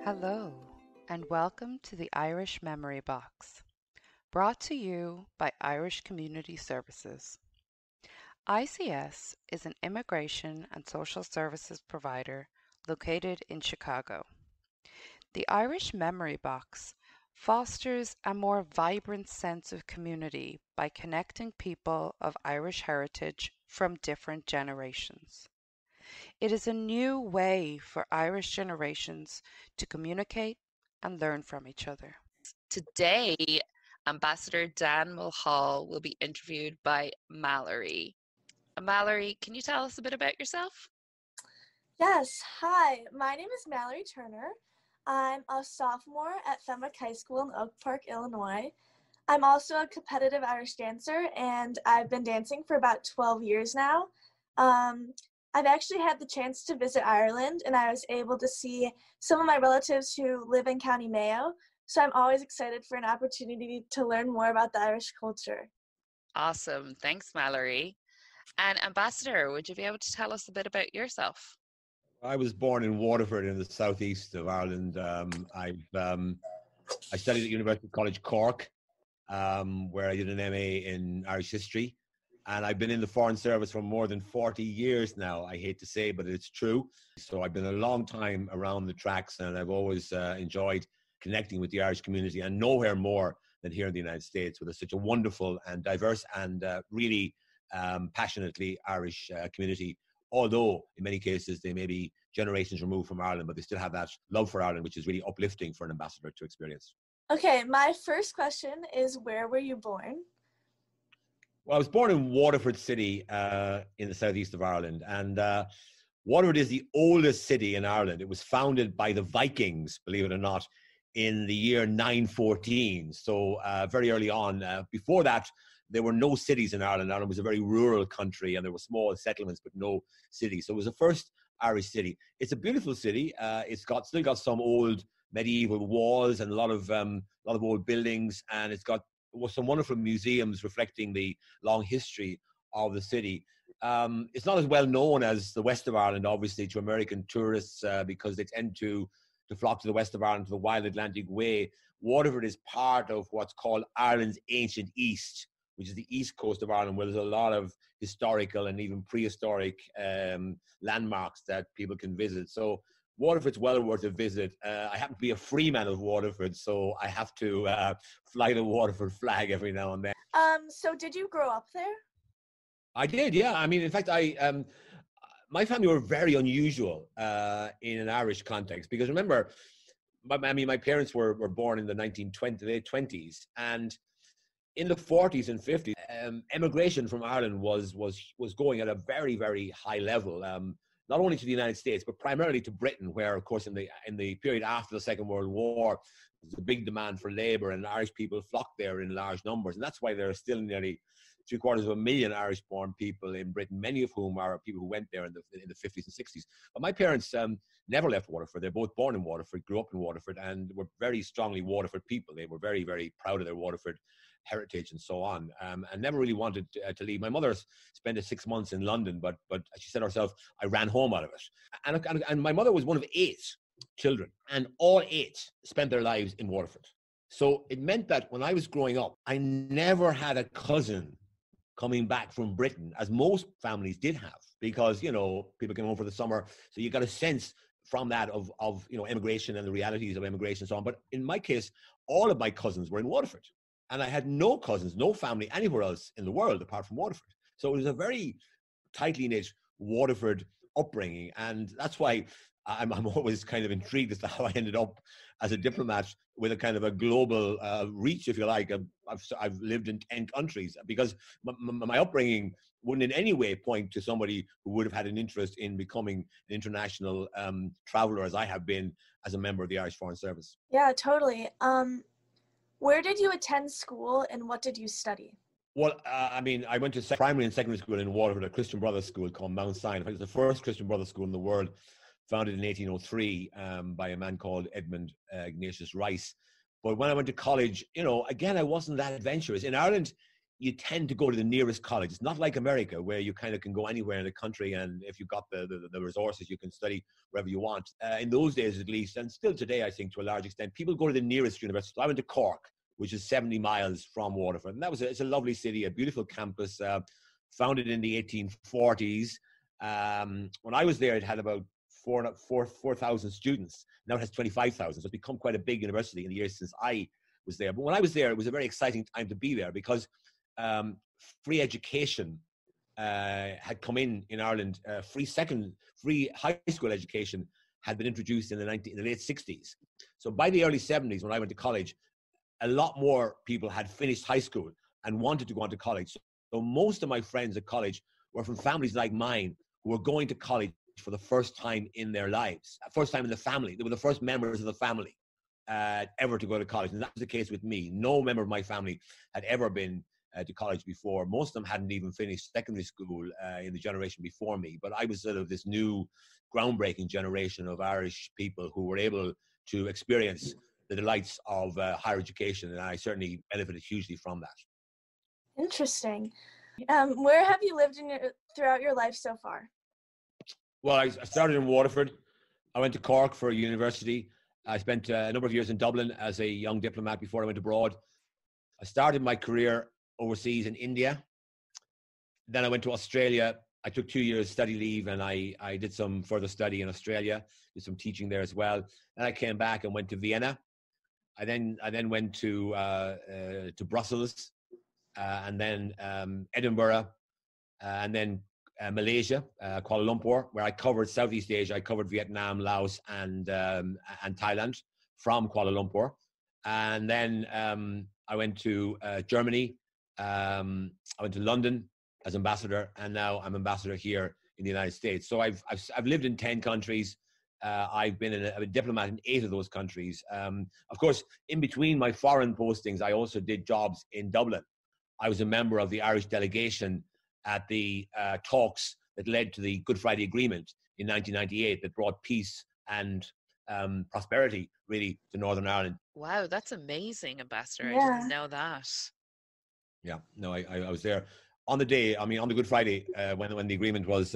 Hello, and welcome to the Irish Memory Box, brought to you by Irish Community Services. ICS is an immigration and social services provider located in Chicago. The Irish Memory Box fosters a more vibrant sense of community by connecting people of Irish heritage from different generations. It is a new way for Irish generations to communicate and learn from each other. Today, Ambassador Dan Mulhall will be interviewed by Mallory. Mallory, can you tell us a bit about yourself? Yes, hi, my name is Mallory Turner. I'm a sophomore at Fenwick High School in Oak Park, Illinois. I'm also a competitive Irish dancer, and I've been dancing for about 12 years now. I've actually had the chance to visit Ireland, and I was able to see some of my relatives who live in County Mayo, so I'm always excited for an opportunity to learn more about the Irish culture. Awesome. Thanks, Mallory. And Ambassador, would you be able to tell us a bit about yourself? I was born in Waterford in the southeast of Ireland. I studied at University College Cork, where I did an MA in Irish history. And I've been in the Foreign Service for more than 40 years now. I hate to say, but it's true. So I've been a long time around the tracks, and I've always enjoyed connecting with the Irish community, and nowhere more than here in the United States, with such a wonderful and diverse and really passionately Irish community. Although in many cases they may be generations removed from Ireland, but they still have that love for Ireland, which is really uplifting for an ambassador to experience. Okay, my first question is, where were you born? Well, I was born in Waterford City in the southeast of Ireland, and Waterford is the oldest city in Ireland. It was founded by the Vikings, believe it or not, in the year 914. So very early on. Before that, there were no cities in Ireland. Ireland was a very rural country, and there were small settlements, but no cities. So it was the first Irish city. It's a beautiful city. It's still got some old medieval walls and a lot of old buildings, and it's got some wonderful museums reflecting the long history of the city. It's not as well known as the west of Ireland, obviously, to American tourists because they tend to flock to the west of Ireland, to the Wild Atlantic Way. Waterford is part of what's called Ireland's ancient East, which is the east coast of Ireland, where there's a lot of historical and even prehistoric landmarks that people can visit. So Waterford's well worth a visit. I happen to be a free man of Waterford, so I have to fly the Waterford flag every now and then. So did you grow up there? I did, yeah. I mean, in fact, my family were very unusual in an Irish context, because remember, my parents were born in the late 20s, and in the 40s and 50s, emigration from Ireland was going at a very, very high level, not only to the United States, but primarily to Britain, where, of course, in the period after the Second World War, there was a big demand for labour, and Irish people flocked there in large numbers. And that's why there are still nearly 750,000 Irish-born people in Britain, many of whom are people who went there in the 50s and 60s. But my parents never left Waterford. They're both born in Waterford, grew up in Waterford, and were very strongly Waterford people. They were very, very proud of their Waterford heritage and so on, and never really wanted to leave. My mother spent 6 months in London, but as she said herself, I ran home out of it. And my mother was one of 8 children, and all 8 spent their lives in Waterford. So it meant that when I was growing up, I never had a cousin coming back from Britain, as most families did have, because, people came home for the summer. So you got a sense from that of immigration and the realities of immigration and so on. But in my case, all of my cousins were in Waterford. And I had no cousins, no family anywhere else in the world apart from Waterford. So it was a very tightly knit Waterford upbringing. And that's why I'm always kind of intrigued as to how I ended up as a diplomat with a kind of a global reach, if you like. I've lived in 10 countries, because my upbringing wouldn't in any way point to somebody who would have had an interest in becoming an international traveler, as I have been as a member of the Irish Foreign Service. Yeah, totally. Where did you attend school, and what did you study? Well, I went to primary and secondary school in Waterford, a Christian Brothers school called Mount Sinai. It was the first Christian Brothers school in the world, founded in 1803 by a man called Edmund Ignatius Rice. But when I went to college, again, I wasn't that adventurous. In Ireland, you tend to go to the nearest college. It's not like America, where you kind of can go anywhere in the country, and if you've got the resources, you can study wherever you want. In those days, at least, and still today, I think to a large extent, people go to the nearest university. I went to Cork, which is 70 miles from Waterford, and it's a lovely city, a beautiful campus, founded in the 1840s. When I was there, it had about 4,000 students. Now it has 25,000. So it's become quite a big university in the years since I was there. But when I was there, it was a very exciting time to be there, because free education had come in Ireland. Free high school education had been introduced in the late 60s. So by the early 70s, when I went to college, a lot more people had finished high school and wanted to go on to college. So most of my friends at college were from families like mine, who were going to college for the first time in their lives, first time in the family. They were the first members of the family ever to go to college. And that was the case with me. No member of my family had ever been to college before. Most of them hadn't even finished secondary school in the generation before me. But I was sort of this new, groundbreaking generation of Irish people who were able to experience the delights of higher education. And I certainly benefited hugely from that. Interesting. Where have you lived throughout your life so far? Well, I started in Waterford. I went to Cork for university. I spent a number of years in Dublin as a young diplomat before I went abroad. I started my career overseas in India. Then I went to Australia. I took 2 years study leave, and I did some further study in Australia, did some teaching there as well. Then I came back and went to Vienna. I then went to Brussels, and then Edinburgh, and then Malaysia, Kuala Lumpur, where I covered Southeast Asia. I covered Vietnam, Laos, and Thailand from Kuala Lumpur. And then I went to Germany. I went to London as ambassador, and now I'm ambassador here in the United States. So I've lived in 10 countries. I've been a diplomat in 8 of those countries. Of course, in between my foreign postings, I also did jobs in Dublin. I was a member of the Irish delegation at the talks that led to the Good Friday Agreement in 1998 that brought peace and prosperity, really, to Northern Ireland. Wow, that's amazing, Ambassador. Yeah. I didn't know that. Yeah, no, I was there on the day. I mean, on the Good Friday when the agreement was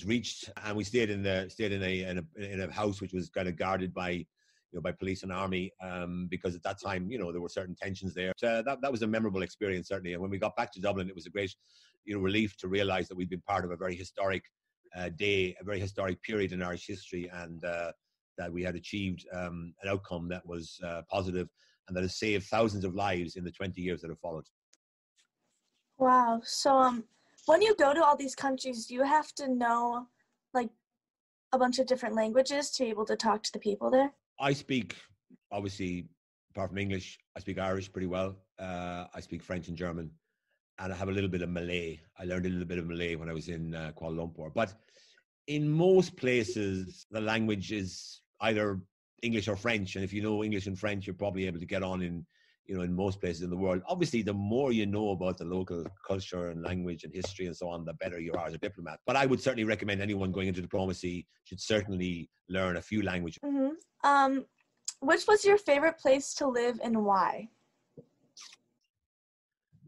reached, and we stayed in a house which was kind of guarded by police and army, because at that time, there were certain tensions there. That was a memorable experience, certainly. And when we got back to Dublin, it was a great, relief to realize that we'd been part of a very historic day, a very historic period in Irish history, and that we had achieved an outcome that was positive, and that has saved thousands of lives in the 20 years that have followed. Wow. So when you go to all these countries, do you have to know like a bunch of different languages to be able to talk to the people there? I speak, obviously, apart from English, I speak Irish pretty well. I speak French and German, and I have a little bit of Malay. I learned a little bit of Malay when I was in Kuala Lumpur. But in most places, the language is either English or French. And if you know English and French, you're probably able to get on in most places in the world. Obviously, the more you know about the local culture and language and history and so on, the better you are as a diplomat. But I would certainly recommend anyone going into diplomacy should certainly learn a few languages. Mm-hmm. Which was your favorite place to live and why?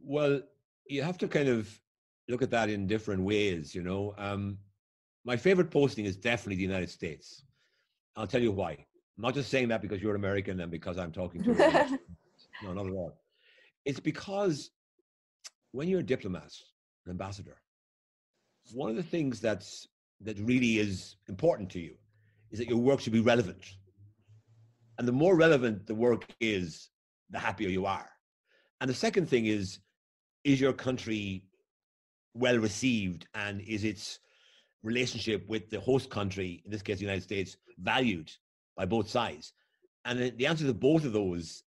Well, you have to kind of look at that in different ways, My favorite posting is definitely the United States. I'll tell you why. I'm not just saying that because you're American and because I'm talking to you. No, not at all. It's because when you're a diplomat, an ambassador, one of the things that really is important to you is that your work should be relevant. And the more relevant the work is, the happier you are. And the second thing is your country well received, and is its relationship with the host country, in this case the United States, valued by both sides? And the answer to both of those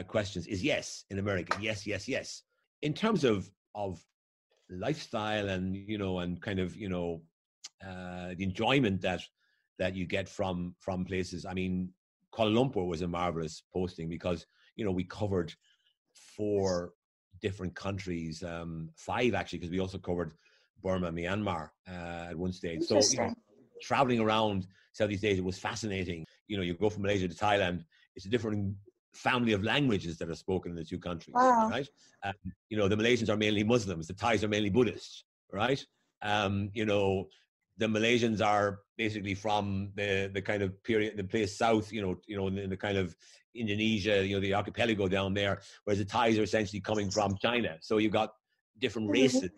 questions is yes in America. Yes, yes, yes. In terms of lifestyle and and kind of the enjoyment that you get from places. I mean, Kuala Lumpur was a marvelous posting because we covered 4 different countries, 5 actually, because we also covered Burma, Myanmar at one stage. So traveling around Southeast Asia was fascinating. You go from Malaysia to Thailand. It's a different family of languages that are spoken in the two countries, Wow. right? You know, the Malaysians are mainly Muslims, the Thais are mainly Buddhists, right? You know, the Malaysians are basically from the kind of period, the place south, you know, in the kind of Indonesia, you know, the archipelago down there, whereas the Thais are essentially coming from China. So you've got different races,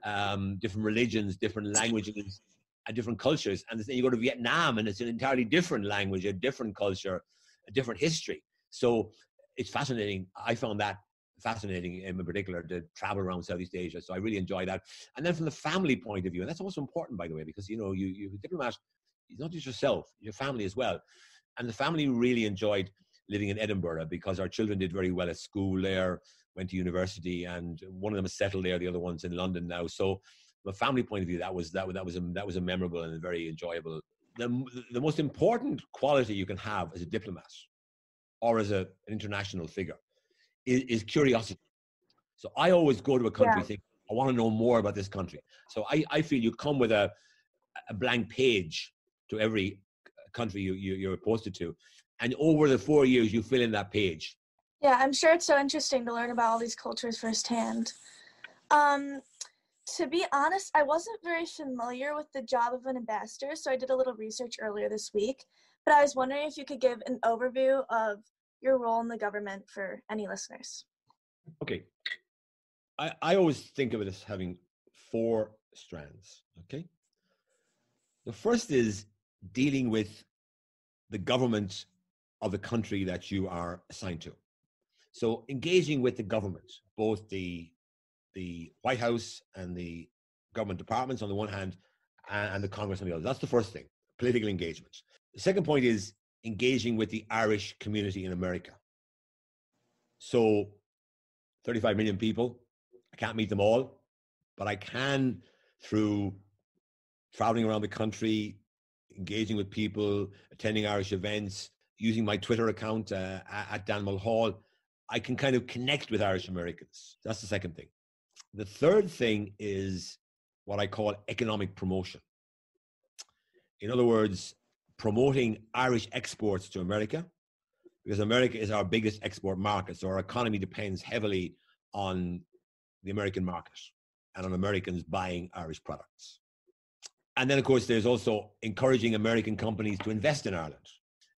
different religions, different languages, and different cultures. And then you go to Vietnam, and it's an entirely different language, a different culture, a different history. So it's fascinating. I found that fascinating in particular to travel around Southeast Asia. So I really enjoy that. And then from the family point of view, and that's also important, by the way, because, you know, you a diplomat, it's not just yourself, your family as well. And the family really enjoyed living in Edinburgh because our children did very well at school there, went to university, and one of them is settled there, the other one's in London now. So from a family point of view, that was a memorable and very enjoyable. The most important quality you can have as a diplomat or as an international figure is curiosity. So I always go to a country thinking, I want to know more about this country. So I feel you come with a blank page to every country you're posted to. And over the 4 years, you fill in that page. Yeah, I'm sure it's so interesting to learn about all these cultures firsthand. To be honest, I wasn't very familiar with the job of an ambassador, so I did a little research earlier this week. But I was wondering if you could give an overview of your role in the government for any listeners. Okay. I always think of it as having 4 strands, okay? The first is dealing with the government of the country that you are assigned to. So engaging with the government, both the White House and the government departments on the one hand, and the Congress on the other. That's the first thing, political engagement. The second point is engaging with the Irish community in America. So 35 million people, I can't meet them all, but I can, through traveling around the country, engaging with people, attending Irish events, using my Twitter account at Dan Mulhall, I can kind of connect with Irish Americans. That's the second thing. The third thing is what I call economic promotion. In other words, promoting Irish exports to America, because America is our biggest export market. So our economy depends heavily on the American market and on Americans buying Irish products. And then, of course, there's also encouraging American companies to invest in Ireland.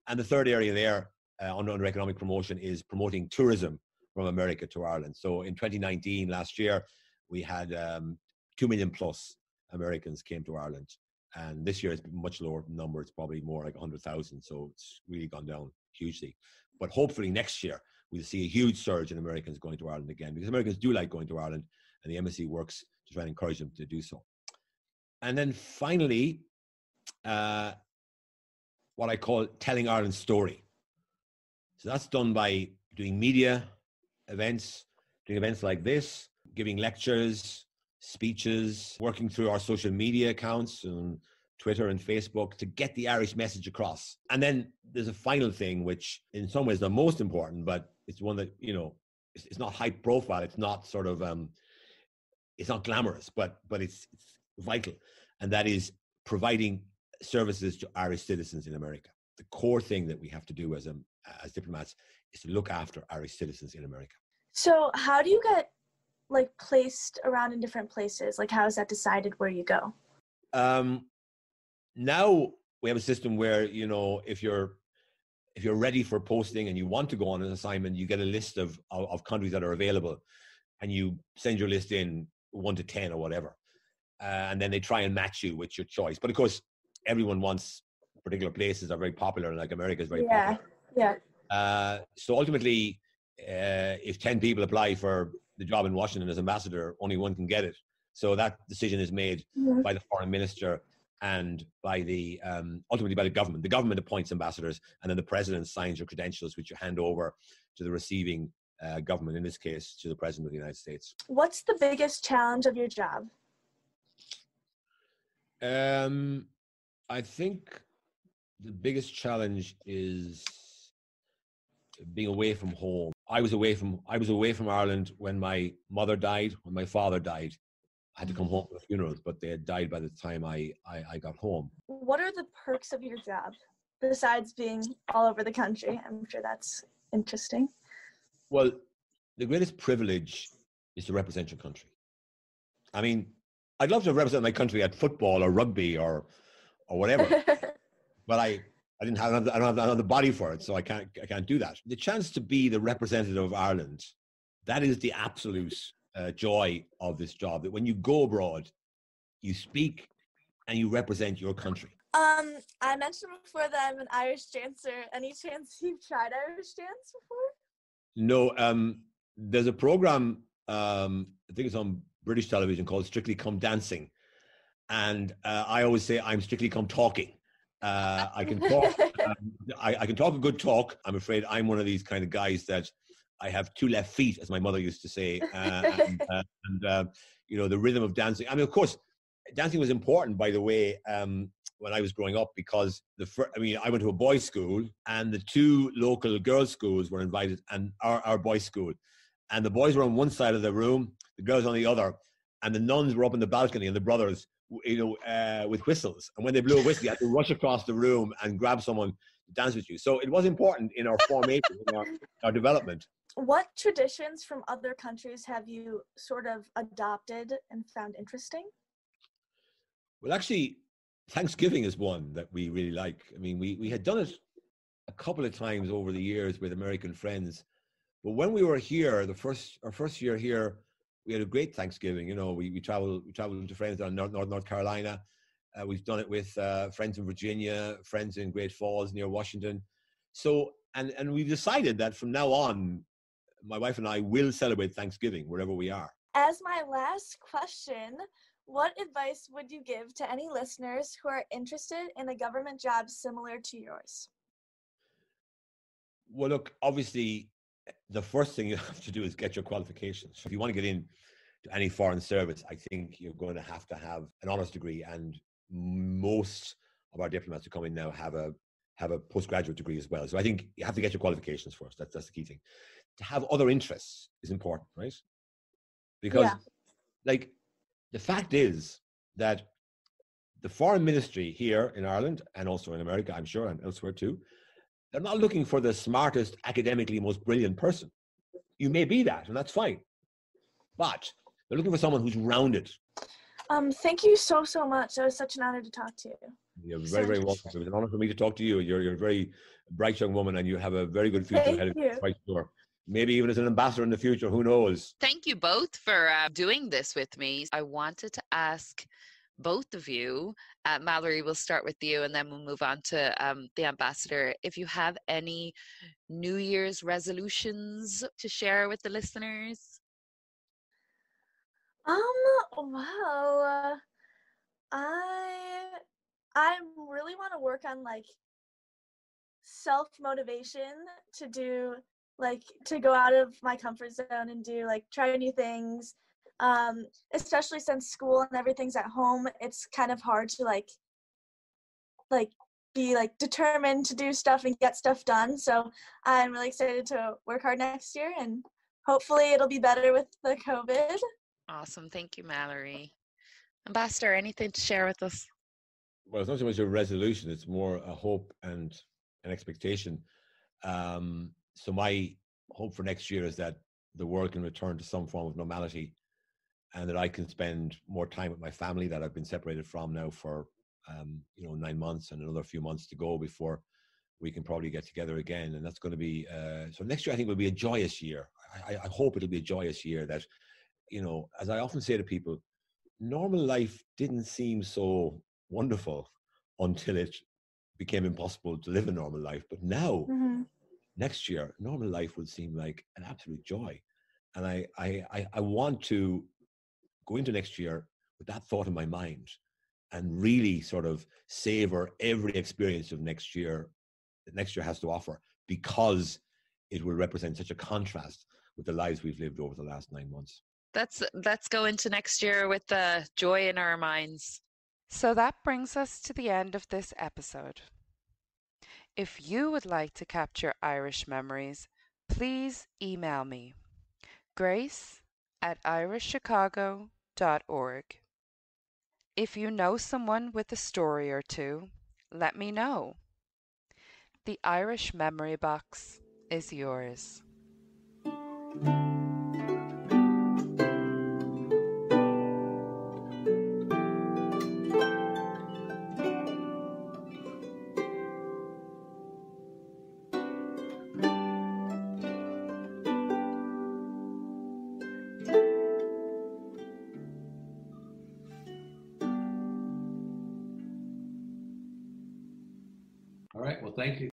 And the third area there under economic promotion is promoting tourism from America to Ireland. So in 2019, last year, we had 2 million plus Americans came to Ireland. And this year it's much lower number. It's probably more like 100,000. So it's really gone down hugely. But hopefully next year, we'll see a huge surge in Americans going to Ireland again, because Americans do like going to Ireland, and the embassy works to try and encourage them to do so. And then finally, what I call telling Ireland's story. So that's done by doing media events, doing events like this, giving lectures, speeches, working through our social media accounts on Twitter and Facebook to get the Irish message across. And then there's a final thing, which in some ways the most important, but it's one that, you know, it's not high profile. It's not sort of, it's not glamorous, but it's vital. And that is providing services to Irish citizens in America. The core thing that we have to do as diplomats is to look after Irish citizens in America. So how do you get like placed around in different places? Like how is that decided where you go? Now we have a system where, you know, if you're ready for posting and you want to go on an assignment, you get a list of countries that are available, and you send your list in 1 to 10 or whatever. And then they try and match you with your choice. But of course, everyone wants particular places are very popular, like America is very popular. Yeah. So ultimately, if 10 people apply for the job in Washington as ambassador, only one can get it. So that decision is made by the foreign minister and by the ultimately by the government. The government appoints ambassadors, and then the president signs your credentials, which you hand over to the receiving government, in this case, to the president of the United States. What's the biggest challenge of your job? I think the biggest challenge is being away from home. I was away from Ireland when my mother died, when my father died. I had to come home for the funerals, but they had died by the time I got home. What are the perks of your job besides being all over the country? I'm sure that's interesting. Well, the greatest privilege is to represent your country. I mean, I'd love to represent my country at football or rugby or whatever, but I don't have the body for it, so I can't do that. The chance to be the representative of Ireland, that is the absolute joy of this job. That when you go abroad, you speak and you represent your country. I mentioned before that I'm an Irish dancer. Any chance you've tried Irish dance before? No, there's a program, I think it's on British television, called Strictly Come Dancing. And I always say I'm strictly come talking. I can talk. I can talk a good talk. I'm afraid I'm one of these kind of guys that I have two left feet, as my mother used to say. You know, the rhythm of dancing. I mean, of course, dancing was important, by the way, when I was growing up, because I went to a boys' school, and the two local girls' schools were invited, and our boys' school, and the boys were on one side of the room, the girls on the other, and the nuns were up in the balcony, and the brothers, with whistles. And when they blew a whistle, you had to rush across the room and grab someone to dance with you. So it was important in our formation, in our development. What traditions from other countries have you sort of adopted and found interesting? Well, actually, Thanksgiving is one that we really like. I mean, we had done it a couple of times over the years with American friends. But when we were here, our first year here, we had a great Thanksgiving. You know, we traveled to friends down in North Carolina. We've done it with friends in Virginia, friends in Great Falls near Washington. So, and we've decided that from now on, my wife and I will celebrate Thanksgiving wherever we are. As my last question, what advice would you give to any listeners who are interested in a government job similar to yours? Well, look, obviously, the first thing you have to do is get your qualifications. If you want to get in to any foreign service, I think you're going to have an honours degree, and most of our diplomats who come in now have a postgraduate degree as well. So I think you have to get your qualifications first. That's the key thing. To have other interests is important, right? Because, like, the fact is that the foreign ministry here in Ireland, and also in America, I'm sure, and elsewhere too, they're not looking for the smartest, academically most brilliant person. You may be that, and that's fine. But they're looking for someone who's rounded. Thank you so much. It was such an honor to talk to you. You're very, very welcome. It was an honor for me to talk to you. You're a very bright young woman, and you have a very good future ahead of you. Quite sure. Maybe even as an ambassador in the future, who knows? Thank you both for doing this with me. I wanted to ask both of you, Mallory, we'll start with you, and then we'll move on to the ambassador. If you have any New Year's resolutions to share with the listeners. Well, I really want to work on like self-motivation to go out of my comfort zone and try new things. Especially since school and everything's at home, it's kind of hard to be determined to do stuff and get stuff done. So I'm really excited to work hard next year, and hopefully it'll be better with the COVID. Awesome. Thank you, Mallory. Ambassador, anything to share with us? Well, it's not so much a resolution, it's more a hope and an expectation. So my hope for next year is that the world can return to some form of normality, and that I can spend more time with my family that I've been separated from now for 9 months, and another few months to go before we can probably get together again. And that's going to be so next year I think will be a joyous year. I hope it'll be a joyous year that, as I often say to people, normal life didn't seem so wonderful until it became impossible to live a normal life. But now, next year, normal life would seem like an absolute joy. And I want to go into next year with that thought in my mind, and really sort of savor every experience of next year that next year has to offer, because it will represent such a contrast with the lives we've lived over the last 9 months. Let's go into next year with the joy in our minds. So that brings us to the end of this episode. If you would like to capture Irish memories, please email me, grace@irishchicago.org. If you know someone with a story or two, let me know. The Irish Memory Box is yours. All right. Well, thank you.